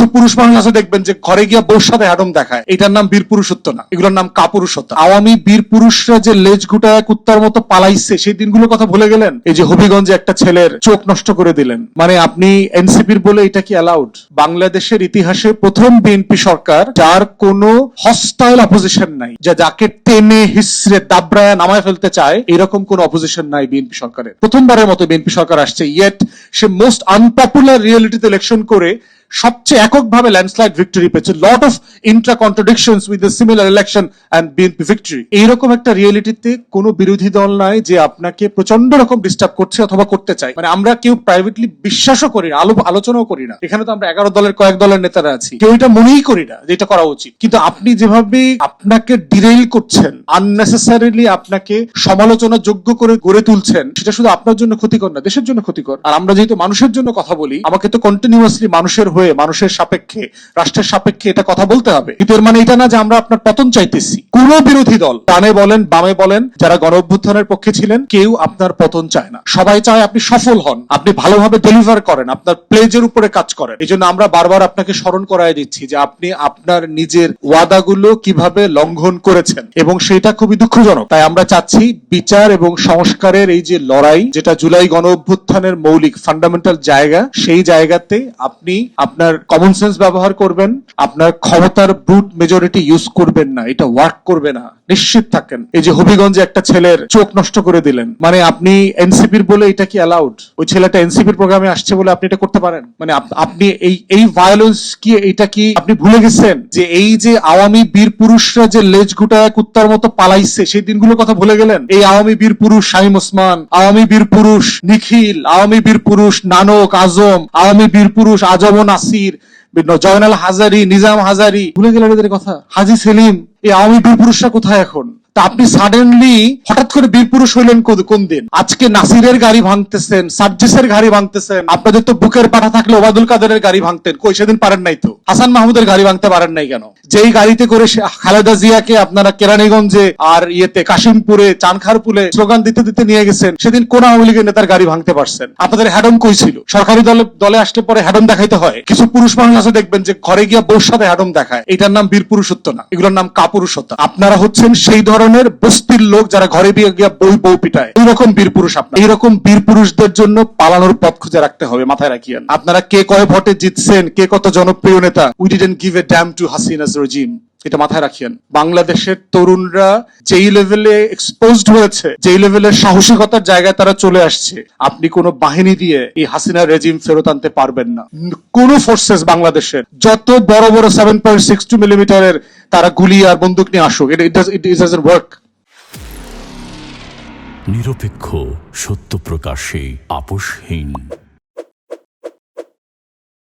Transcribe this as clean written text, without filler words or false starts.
কিছু পুরুষ মানুষ আছে দেখবেন যে ঘরে গিয়া বউর সাথে হ্যাডম দেখায়, এটার নাম বীর পুরুষত্ব না, এগুলোর নাম কাপুরুষত্ব। আওয়ামী বীর পুরুষরা যে লেজ গুটায় কুত্তার মতো পালাইছে সেই দিনগুলোর কথা ভুলে গেলেন? এই যে হবিগঞ্জে একটা ছেলের চোখ নষ্ট করে দিলেন, মানে আপনি এনসিপির বলে এটা কি অ্যালাউড? বাংলাদেশের ইতিহাসে প্রথম বিএনপি সরকার যার কোনো হস্টাইল অপোজিশন নাই, যাকে টেনে হিসড়ে দাবড়ায় নামায় ফেলতে চায়, এরকম কোন অপোজিশন নাই বিএনপি সরকারের। প্রথমবারের মতো বিএনপি সরকার আসছে, ইয়েট সে মোস্ট আনপপুলার রিয়েলিটিতে ইলেকশন করে সবচেয়ে এককভাবে ল্যান্ডস্লাইড ভিক্টরি পেয়েছে। Lot of intra contradictions with the similar election and BNP victory. এইরকম একটা রিয়েলিটিতে কোনো বিরোধী দল নাই যে আপনাকে প্রচন্ড রকম ডিস্টার্ব করছে অথবা করতে চায়। মানে আমরা কেউ প্রাইভেটলি বিশ্বাসও করি না, আলোচনাও করি না। এখানে তো আমরা 11 দলের কয়েক দলের নেতারা আছি, কেউ এটা মনেই করি না যে এটা করা উচিত। কিন্তু আপনি যেভাবে আপনাকে ডিরেইল করছেন, আননেসেসারিলি আপনাকে সমালোচনা যোগ্য করে গড়ে তুলছেন, সেটা শুধু আপনার জন্য ক্ষতিকর না, দেশের জন্য ক্ষতিকর। আর আমরা যেহেতু মানুষের জন্য কথা বলি, আমাকে তো কন্টিনিউয়াসলি মানুষের হয়ে, মানুষের সাপেক্ষে, রাষ্ট্রের সাপেক্ষে এটা কথা বলতে হবে। কিন্তু এর মানে এটা না যে আমরা আপনার পতন চাইতেছি। কোন বিরোধী দল, ডানে বলেন বামে বলেন, যারা গণ অভ্যুত্থানের পক্ষে ছিলেন, কেউ আপনার পতন চায় না। সবাই চায় আপনি সফল হন, আপনি ভালোভাবে ডেলিভার করেন, আপনার প্লেজের উপরে কাজ করেন। এই জন্য আমরা বারবার আপনাকে স্মরণ করায় দিচ্ছি যে আপনি আপনার নিজের ওয়াদাগুলো কিভাবে লঙ্ঘন করেছেন, এবং সেটা খুবই দুঃখজনক। তাই আমরা চাচ্ছি বিচার এবং সংস্কারের এই যে লড়াই, যেটা জুলাই গণ অভ্যুত্থানের মৌলিক ফান্ডামেন্টাল জায়গা, সেই জায়গাতে আপনি আপনার কমন সেন্স ব্যবহার করবেন, আপনার ক্ষমতার ব্রুট মেজরিটি ইউজ করবেন না, এটা ওয়ার্ক করবে না, নিশ্চিত থাকেন। এই যে হবিগঞ্জে একটা ছেলের চোখ নষ্ট করে দিলেন, মানে আপনি এনসিপির বলে এটা কি অ্যালাউড? ওই ছেলেটা এনসিপির প্রোগ্রামে আসছে বলে আপনি এটা করতে পারেন? মানে আপনি এই ভায়োলেন্স কি, এটা কি আপনি ভুলে গেছেন যে এই যে আওয়ামী বীর পুরুষরা যে লেজ গুটায় কুত্তার মতো পালাইছে সেই দিনগুলোর কথা ভুলে গেলেন? এই আওয়ামী বীর পুরুষ শামীম ওসমান, আওয়ামী বীর পুরুষ নিখিল, আওয়ামী বীর পুরুষ নানক আজম, আওয়ামী বীর পুরুষ আজম নাসির, জয়নাল হাজারি, নিজাম হাজারি, ভুলে গেলেন এদের কথা? হাজী সেলিম, এই আওয়ামী বীর পুরুষরা কোথায় এখন? তা আপনি সাডেনলি হঠাৎ করে বীর পুরুষ হইলেন কোন দিন? আজকে নাসিরের গাড়ি ভাঙতেছেন, সার্জিসের গাড়ি ভাঙতেছেন। আপনাদের তো বুকের পাঠা থাকলে ওবায়দুল কাদেরের গাড়ি ভাঙতেন, কই সেদিন পারেন নাই তো? হাসান মাহমুদের গাড়ি ভাঙতে পারেন নাই কেন? যেই গাড়িতে করে খালেদা জিয়াকে আপনারা কেরানীগঞ্জে আর কাশিমপুরে, চানখারপুলে স্লোগান দিতে দিতে নিয়ে গেছেন, সেদিন কোন আওয়ামী লীগের নেতার গাড়ি ভাঙতে পারছেন? আপনাদের হ্যাডম কই ছিল? সরকারি দলে আসলে পরে হ্যাডম দেখাইতে হয়। কিছু পুরুষ মানুষ আছে দেখবেন যে ঘরে গিয়া বউর সাথে হ্যাডম দেখায়, এটার নাম বীর পুরুষত্ব না, এগুলোর নাম কাপুরুষত্ব। আপনারা হচ্ছেন সেই ধরনের বস্তির লোক যারা ঘরে গিয়া বউ পিটায়, এইরকম বীর পুরুষ আপনার। এইরকম বীর পুরুষদের জন্য পালানোর পথ খুঁজে রাখতে হবে, মাথায় রাখিয়েন। আপনারা কে কয় ভোটে জিতছেন, কে কত জনপ্রিয় নেতা, we didn't give a damn to Hasina's regime, এটা মাথায় রাখিয়েন। বাংলাদেশের তরুণরা যেই লেভেলে এক্সপোজড হয়েছে, যেই লেভেলের সাহসিকতার জায়গায় তারা চলে আসছে, আপনি কোনো বাহিনী দিয়ে এই হাসিনা রেজিম ফেরত আনতে পারবেন না। কোন ফোর্সেস বাংলাদেশের যত বড় বড় 7.62 মিলিমিটারের তারা গুলি আর বন্দুক নিয়ে আসুক, ইট ডাজন্ট ওয়ার্ক। নিরপেক্ষ, সত্য প্রকাশে আপোষহীন।